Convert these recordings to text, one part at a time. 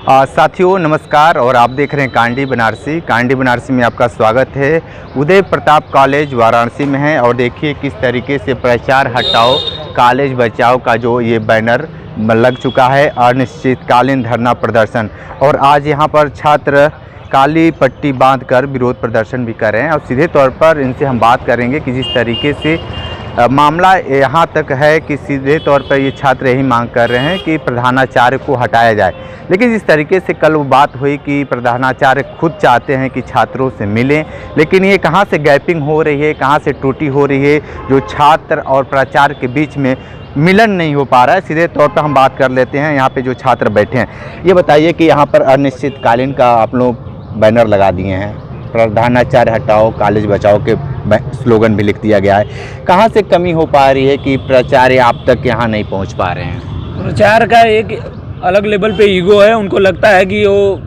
साथियों नमस्कार और आप देख रहे हैं कांडी बनारसी में आपका स्वागत है। उदय प्रताप कॉलेज वाराणसी में है और देखिए किस तरीके से प्रचार हटाओ कॉलेज बचाओ का जो ये बैनर लग चुका है। अनिश्चितकालीन धरना प्रदर्शन और आज यहाँ पर छात्र काली पट्टी बांधकर विरोध प्रदर्शन भी कर रहे हैं और सीधे तौर पर इनसे हम बात करेंगे कि जिस तरीके से मामला यहाँ तक है कि सीधे तौर पर ये छात्र यही मांग कर रहे हैं कि प्रधानाचार्य को हटाया जाए। लेकिन जिस तरीके से कल वो बात हुई कि प्रधानाचार्य खुद चाहते हैं कि छात्रों से मिलें, लेकिन ये कहाँ से गैपिंग हो रही है, कहाँ से त्रुटि हो रही है जो छात्र और प्राचार्य के बीच में मिलन नहीं हो पा रहा है। सीधे तौर पर हम बात कर लेते हैं यहाँ पे जो छात्र बैठे हैं। ये बताइए कि यहाँ पर अनिश्चितकालीन का आप लोग बैनर लगा दिए हैं, प्रधानाचार्य हटाओ कॉलेज बचाओ के स्लोगन भी लिख दिया गया है। कहाँ से कमी हो पा रही है कि प्राचार्य आप तक यहाँ नहीं पहुँच पा रहे हैं? प्राचार्य का एक अलग लेवल पे ईगो है। उनको लगता है कि वो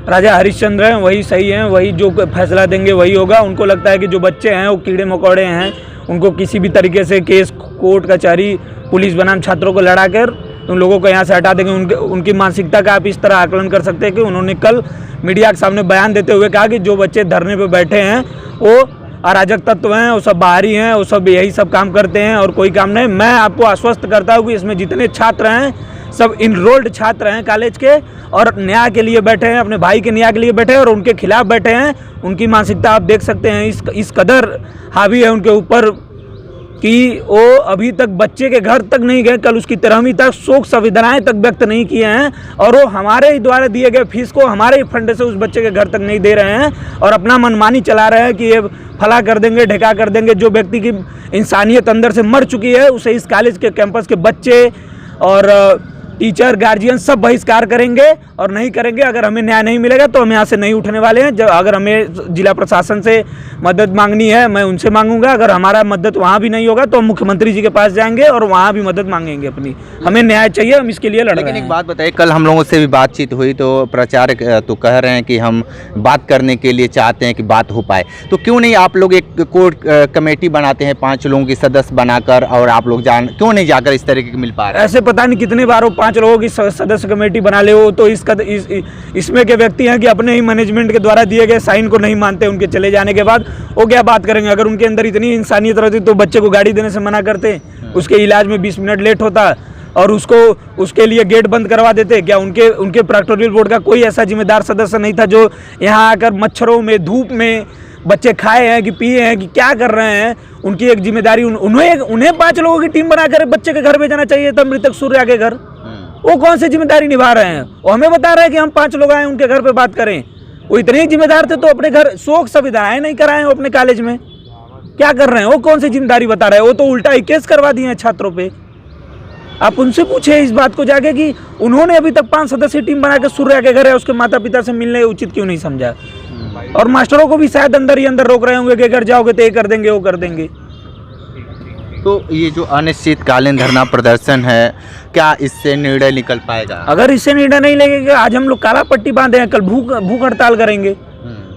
राजा हरिश्चंद्र हैं, वही सही हैं, वही जो फैसला देंगे वही होगा। उनको लगता है कि जो बच्चे हैं वो कीड़े मकोड़े हैं, उनको किसी भी तरीके से केस कोर्ट कचहरी पुलिस बनाम छात्रों को लड़ा कर उन लोगों को यहाँ से हटा देंगे। उनकी मानसिकता का आप इस तरह आकलन कर सकते हैं कि उन्होंने कल मीडिया के सामने बयान देते हुए कहा कि जो बच्चे धरने पे बैठे हैं वो अराजक तत्व हैं, वो सब बाहरी हैं, वो सब यही सब काम करते हैं और कोई काम नहीं। मैं आपको आश्वस्त करता हूँ कि इसमें जितने छात्र हैं सब इनरोल्ड छात्र हैं कॉलेज के और न्याय के लिए बैठे हैं, अपने भाई के न्याय के लिए बैठे हैं और उनके खिलाफ बैठे हैं। उनकी मानसिकता आप देख सकते हैं, इस कदर हावी है उनके ऊपर कि वो अभी तक बच्चे के घर तक नहीं गए, कल उसकी 13वीं तक शोक संवेदनाएं तक व्यक्त नहीं किए हैं और वो हमारे ही द्वारा दिए गए फीस को हमारे ही फंड से उस बच्चे के घर तक नहीं दे रहे हैं और अपना मनमानी चला रहे हैं कि ये फला कर देंगे ढेका कर देंगे। जो व्यक्ति की इंसानियत अंदर से मर चुकी है उसे इस कॉलेज के कैंपस के बच्चे और टीचर गार्जियन सब बहिष्कार करेंगे और नहीं करेंगे। अगर हमें न्याय नहीं मिलेगा तो हम यहाँ से नहीं उठने वाले हैं। जब अगर हमें जिला प्रशासन से मदद मांगनी है मैं उनसे मांगूंगा। अगर हमारा मदद वहाँ भी नहीं होगा तो हम मुख्यमंत्री जी के पास जाएंगे और वहाँ भी मदद मांगेंगे अपनी। हमें न्याय चाहिए, हम इसके लिए लड़ रहे हैं। लेकिन एक बात बताइए, कल हम लोगों से भी बातचीत हुई तो प्राचार्य तो कह रहे हैं कि हम बात करने के लिए चाहते हैं कि बात हो पाए, तो क्यों नहीं आप लोग एक कोर कमेटी बनाते हैं 5 लोगों की सदस्य बनाकर और आप लोग क्यों नहीं जाकर इस तरीके के मिल पा रहे हैं? ऐसे पता नहीं कितने बार 5 लोगों की सदस्य कमेटी बना ले हो तो इसमें के व्यक्ति हैं कि अपने ही मैनेजमेंट के द्वारा दिए गए साइन को नहीं मानते। उनके चले जाने के बाद वो क्या बात करेंगे? अगर उनके अंदर इतनी इंसानियत रहती तो बच्चे को गाड़ी देने से मना करते, उसके इलाज में 20 मिनट लेट होता और उसके लिए गेट बंद करवा देते। क्या उनके प्रोक्टोरियल बोर्ड का कोई ऐसा जिम्मेदार सदस्य नहीं था जो यहाँ आकर मच्छरों में धूप में बच्चे खाए हैं कि पिए हैं कि क्या कर रहे हैं? उनकी एक जिम्मेदारी उन्हें 5 लोगों की टीम बनाकर बच्चे के घर भेजना चाहिए था, मृतक सूर्या के घर। वो कौन सी जिम्मेदारी निभा रहे हैं? वो हमें बता रहे हैं कि हम 5 लोग आए उनके घर पे बात करें। वो इतने ही जिम्मेदार थे तो अपने घर शोक संविदाएं नहीं कराए अपने कॉलेज में। क्या कर रहे हैं? वो कौन सी जिम्मेदारी बता रहे हैं? वो तो उल्टा ही केस करवा दिए हैं छात्रों पे। आप उनसे पूछे इस बात को जाके कि उन्होंने अभी तक 5 सदस्यीय टीम बनाकर सूर्या के घर है उसके माता पिता से मिलने उचित क्यों नहीं समझा? और मास्टरों को भी शायद अंदर ही अंदर रोक रहे होंगे कि अगर जाओगे तो ये कर देंगे वो कर देंगे। तो ये जो अनिश्चितकालीन धरना प्रदर्शन है, क्या इससे निर्णय निकल पाएगा? अगर इससे निर्णय नहीं लगेगा, आज हम लोग काला पट्टी बांधे हैं, कल भूख हड़ताल करेंगे।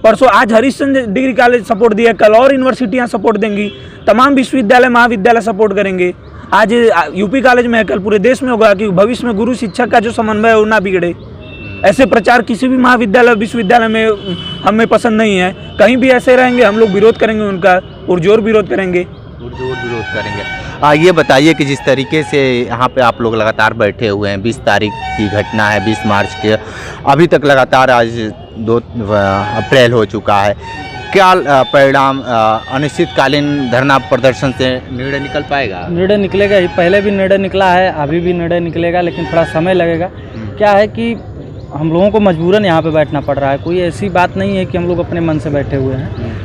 परसों आज हरिश्चंद्र डिग्री कॉलेज सपोर्ट दिया, कल और यूनिवर्सिटियां सपोर्ट देंगी, तमाम विश्वविद्यालय महाविद्यालय सपोर्ट करेंगे। आज यूपी कॉलेज में है, कल पूरे देश में होगा कि भविष्य में गुरु शिक्षक का जो समन्वय है वो ना बिगड़े। ऐसे प्रचार किसी भी महाविद्यालय विश्वविद्यालय में हमें पसंद नहीं है। कहीं भी ऐसे रहेंगे हम लोग विरोध करेंगे, उनका पुरजोर विरोध करेंगे। ये बताइए कि जिस तरीके से यहाँ पे आप लोग लगातार बैठे हुए हैं, 20 तारीख की घटना है, 20 मार्च के अभी तक लगातार आज 2 अप्रैल हो चुका है, क्या परिणाम अनिश्चितकालीन धरना प्रदर्शन से निर्णय निकल पाएगा? निर्णय निकलेगा ही, पहले भी निर्णय निकला है, अभी भी निर्णय निकलेगा, लेकिन थोड़ा समय लगेगा। क्या है कि हम लोगों को मजबूरन यहाँ पे बैठना पड़ रहा है। कोई ऐसी बात नहीं है कि हम लोग अपने मन से बैठे हुए हैं।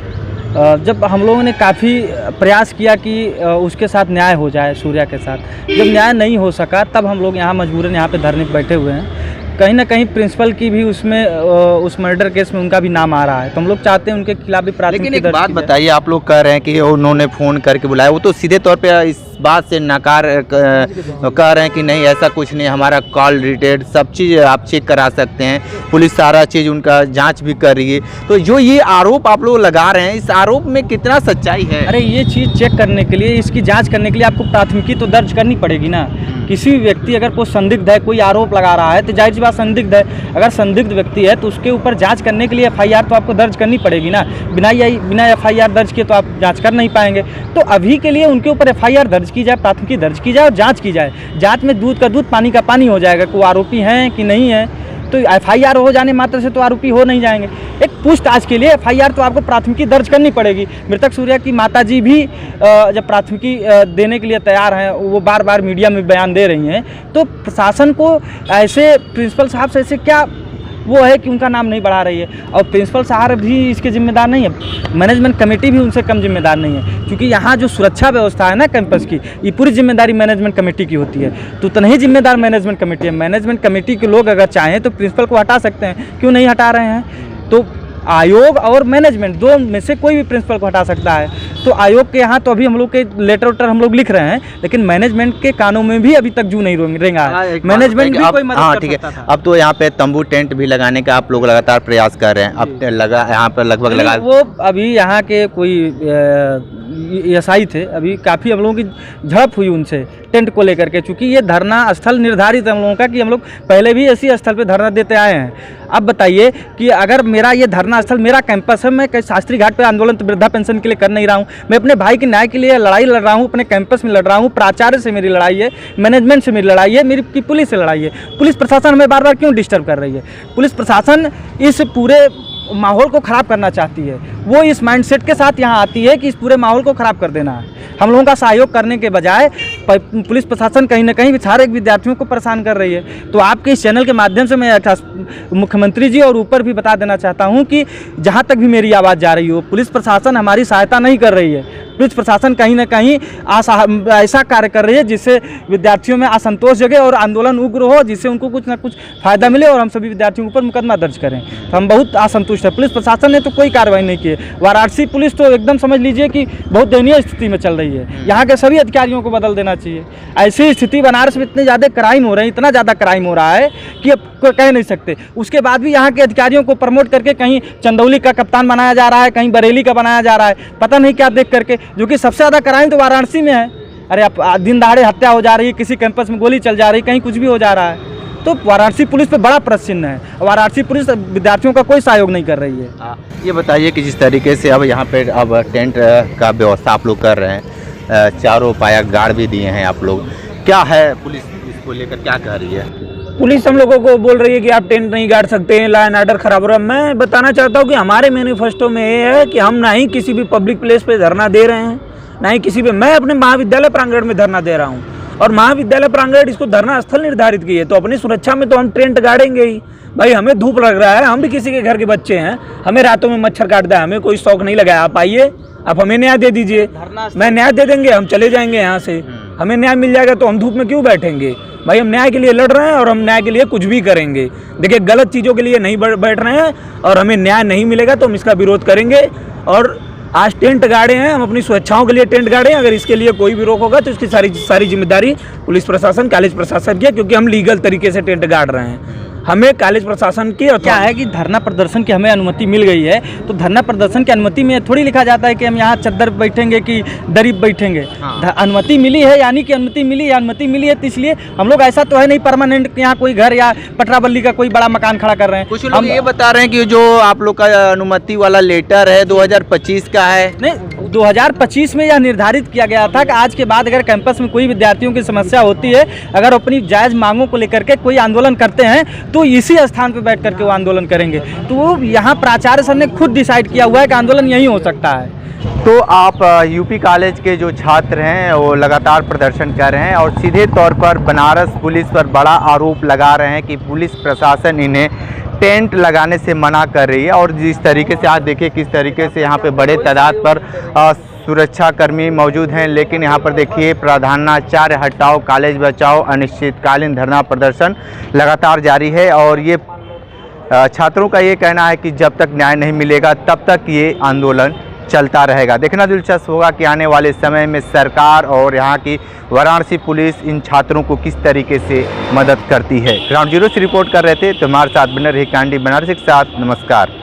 जब हम लोगों ने काफ़ी प्रयास किया कि उसके साथ न्याय हो जाए, सूर्या के साथ, जब न्याय नहीं हो सका तब हम लोग यहाँ मजबूरन यहाँ पे धरने पे बैठे हुए हैं। कहीं ना कहीं प्रिंसिपल की भी उसमें उस मर्डर केस में उनका भी नाम आ रहा है, तो हम लोग चाहते हैं उनके खिलाफ भी प्राथमिकी दर्ज की जाए। लेकिन एक बात बताइए, आप लोग कह रहे हैं कि उन्होंने फ़ोन करके बुलाया, वो तो सीधे तौर पे इस बात से नकार कह रहे हैं कि नहीं ऐसा कुछ नहीं, हमारा कॉल रिलेटेड सब चीज़ आप चेक करा सकते हैं, पुलिस सारा चीज़ उनका जांच भी कर रही है। तो जो ये आरोप आप लोग लगा रहे हैं, इस आरोप में कितना सच्चाई है? अरे ये चीज़ चेक करने के लिए, इसकी जाँच करने के लिए आपको प्राथमिकी तो दर्ज करनी पड़ेगी ना। किसी भी व्यक्ति अगर कोई संदिग्ध है, कोई आरोप लगा रहा है, तो जाहिर सी बात संदिग्ध है। अगर संदिग्ध व्यक्ति है तो उसके ऊपर जांच करने के लिए एफआईआर तो आपको दर्ज करनी पड़ेगी ना। बिना एफआईआर दर्ज किए तो आप जांच कर नहीं पाएंगे। तो अभी के लिए उनके ऊपर एफआईआर दर्ज की जाए, प्राथमिकी दर्ज की जाए और जांच की जाए। जांच में दूध का दूध पानी का पानी हो जाएगा, कोई आरोपी हैं कि नहीं है। तो एफआईआर हो जाने मात्र से तो आरोपी हो नहीं जाएंगे। एक पूछताछ के लिए एफआईआर तो आपको प्राथमिकी दर्ज करनी पड़ेगी। मृतक सूर्या की माताजी भी जब प्राथमिकी देने के लिए तैयार हैं, वो बार बार मीडिया में बयान दे रही हैं, तो प्रशासन को ऐसे प्रिंसिपल साहब से ऐसे क्या वो है कि उनका नाम नहीं बढ़ा रही है। और प्रिंसिपल साहब भी इसके जिम्मेदार नहीं है, मैनेजमेंट कमेटी भी उनसे कम जिम्मेदार नहीं है, क्योंकि यहाँ जो सुरक्षा व्यवस्था है ना कैंपस की, ये पूरी जिम्मेदारी मैनेजमेंट कमेटी की होती है। तो उतना ही जिम्मेदार मैनेजमेंट कमेटी है। मैनेजमेंट कमेटी के लोग अगर चाहें तो प्रिंसिपल को हटा सकते हैं, क्यों नहीं हटा रहे हैं? तो आयोग और मैनेजमेंट दो में से कोई भी प्रिंसिपल को हटा सकता है। तो आयोग के यहाँ तो अभी हम लोग के लेटर वेटर हम लोग लिख रहे हैं, लेकिन मैनेजमेंट के कानों में भी अभी तक जू नहीं रेंगा है। मैनेजमेंट भी कोई मदद कर ठीक सकता है। था। अब तो यहाँ पे तंबू टेंट भी लगाने का आप लोग लगातार प्रयास कर रहे हैं। अब लगा यहाँ पर लगभग लगा वो अभी यहाँ के कोई एसआई थे, अभी काफ़ी हम लोगों की झड़प हुई उनसे टेंट को लेकर के, चूँकि ये धरना स्थल निर्धारित है हम लोगों का कि हम लोग पहले भी इसी स्थल पे धरना देते आए हैं। अब बताइए कि अगर मेरा ये धरना स्थल मेरा कैंपस है, मैं शास्त्री घाट पे आंदोलन तो वृद्धा पेंशन के लिए कर नहीं रहा हूँ, मैं अपने भाई के न्याय के लिए लड़ाई लड़ रहा हूँ, अपने कैंपस में लड़ रहा हूँ। प्राचार्य से मेरी लड़ाई है, मैनेजमेंट से मेरी लड़ाई है, मेरी की पुलिस से लड़ाई है। पुलिस प्रशासन हमें बार बार क्यों डिस्टर्ब कर रही है? पुलिस प्रशासन इस पूरे माहौल को ख़राब करना चाहती है। वो इस माइंडसेट के साथ यहाँ आती है कि इस पूरे माहौल को ख़राब कर देना है। हम लोगों का सहयोग करने के बजाय पुलिस प्रशासन कहीं ना कहीं हर एक विद्यार्थियों को परेशान कर रही है। तो आपके इस चैनल के माध्यम से मैं मुख्यमंत्री जी और ऊपर भी बता देना चाहता हूँ कि जहाँ तक भी मेरी आवाज़ जा रही हो, पुलिस प्रशासन हमारी सहायता नहीं कर रही है। पुलिस प्रशासन कहीं ना कहीं ऐसा कार्य कर रही है जिससे विद्यार्थियों में असंतोष जगे और आंदोलन उग्र हो, जिससे उनको कुछ ना कुछ फायदा मिले और हम सभी विद्यार्थियों के ऊपर मुकदमा दर्ज करें। तो हम बहुत असंतुष्ट है। पुलिस प्रशासन ने तो कोई कार्रवाई नहीं की है। वाराणसी पुलिस तो एकदम समझ लीजिए कि बहुत दयनीय स्थिति में चल रही है। यहाँ के सभी अधिकारियों को बदल देना चाहिए। ऐसी स्थिति बनारस में इतने ज़्यादा क्राइम हो रहे हैं, इतना ज़्यादा क्राइम हो रहा है कि अब कह नहीं सकते। उसके बाद भी यहाँ के अधिकारियों को प्रमोट करके कहीं चंदौली का कप्तान बनाया जा रहा है, कहीं बरेली का बनाया जा रहा है, पता नहीं क्या देख करके, जो कि सबसे ज़्यादा क्राइम तो वाराणसी में है। अरे आप दिन दहाड़े हत्या हो जा रही है, किसी कैंपस में गोली चल जा रही है, कहीं कुछ भी हो जा रहा है। तो वाराणसी पुलिस पे बड़ा प्रश्न है। वाराणसी पुलिस विद्यार्थियों का कोई सहयोग नहीं कर रही है। ये बताइए कि जिस तरीके से अब यहाँ पे अब टेंट का व्यवस्था आप लोग कर रहे हैं, चारों पाया गाड़ भी दिए हैं आप लोग, क्या है पुलिस इसको लेकर क्या कह रही है? पुलिस हम लोगों को बोल रही है कि आप टेंट नहीं गाड़ सकते हैं, लॉ एंड ऑर्डर खराब हो रहा है। मैं बताना चाहता हूँ कि हमारे मैनिफेस्टो में ये है कि हम ना ही किसी भी पब्लिक प्लेस पे धरना दे रहे हैं, ना ही किसी पे। मैं अपने महाविद्यालय प्रांगण में धरना दे रहा हूँ और महाविद्यालय प्रांगण इसको धरना स्थल निर्धारित की है, तो अपनी सुरक्षा में तो हम टेंट गाड़ेंगे ही। भाई हमें धूप लग रहा है, हम भी किसी के घर के बच्चे हैं, हमें रातों में मच्छर काटता है, हमें कोई शौक नहीं लगा है। आप आइए, आप हमें न्याय दे दीजिए, मैं न्याय दे देंगे, हम चले जाएंगे यहाँ से। हमें न्याय मिल जाएगा तो हम धूप में क्यों बैठेंगे? भाई हम न्याय के लिए लड़ रहे हैं और हम न्याय के लिए कुछ भी करेंगे। देखिए गलत चीज़ों के लिए नहीं बैठ रहे हैं और हमें न्याय नहीं मिलेगा तो हम इसका विरोध करेंगे। और आज टेंट गाड़े हैं, हम अपनी सुरक्षाओं के लिए टेंट गाड़े हैं। अगर इसके लिए कोई भी रोक होगा तो इसकी सारी जिम्मेदारी पुलिस प्रशासन, कॉलेज प्रशासन की है, क्योंकि हम लीगल तरीके से टेंट गाड़ रहे हैं। हमें कॉलेज प्रशासन की और क्या है कि धरना प्रदर्शन की हमें अनुमति मिल गई है, तो धरना प्रदर्शन की अनुमति में थोड़ी लिखा जाता है कि हम यहाँ चद्दर बैठेंगे कि दरीब बैठेंगे। अनुमति मिली है यानी कि अनुमति मिली है, अनुमति मिली है तो इसलिए हम लोग ऐसा तो है नहीं परमानेंट यहाँ कोई घर या पटराबल्ली का कोई बड़ा मकान खड़ा कर रहे हैं। कुछ लोग ये बता रहे हैं कि जो आप लोग का अनुमति वाला लेटर है 2025 का है। नहीं, 2025 में यह निर्धारित किया गया था कि आज के बाद अगर कैंपस में कोई विद्यार्थियों की समस्या होती है, अगर अपनी जायज़ मांगों को लेकर के कोई आंदोलन करते हैं तो इसी स्थान पर बैठ करके वो आंदोलन करेंगे। तो वो यहाँ प्राचार्य सर ने खुद डिसाइड किया हुआ है कि आंदोलन यहीं हो सकता है। तो आप यूपी कॉलेज के जो छात्र हैं वो लगातार प्रदर्शन कर रहे हैं और सीधे तौर पर बनारस पुलिस पर बड़ा आरोप लगा रहे हैं कि पुलिस प्रशासन इन्हें टेंट लगाने से मना कर रही है। और जिस तरीके से आज देखिए किस तरीके से यहाँ पे बड़े तादाद पर सुरक्षा कर्मी मौजूद हैं, लेकिन यहाँ पर देखिए प्रधानाचार्य हटाओ कॉलेज बचाओ अनिश्चितकालीन धरना प्रदर्शन लगातार जारी है। और ये छात्रों का ये कहना है कि जब तक न्याय नहीं मिलेगा तब तक ये आंदोलन चलता रहेगा। देखना दिलचस्प होगा कि आने वाले समय में सरकार और यहाँ की वाराणसी पुलिस इन छात्रों को किस तरीके से मदद करती है। ग्राउंड जीरो से रिपोर्ट कर रहे थे, तो हमारे साथ बने रही कांडी बनारस के साथ। नमस्कार।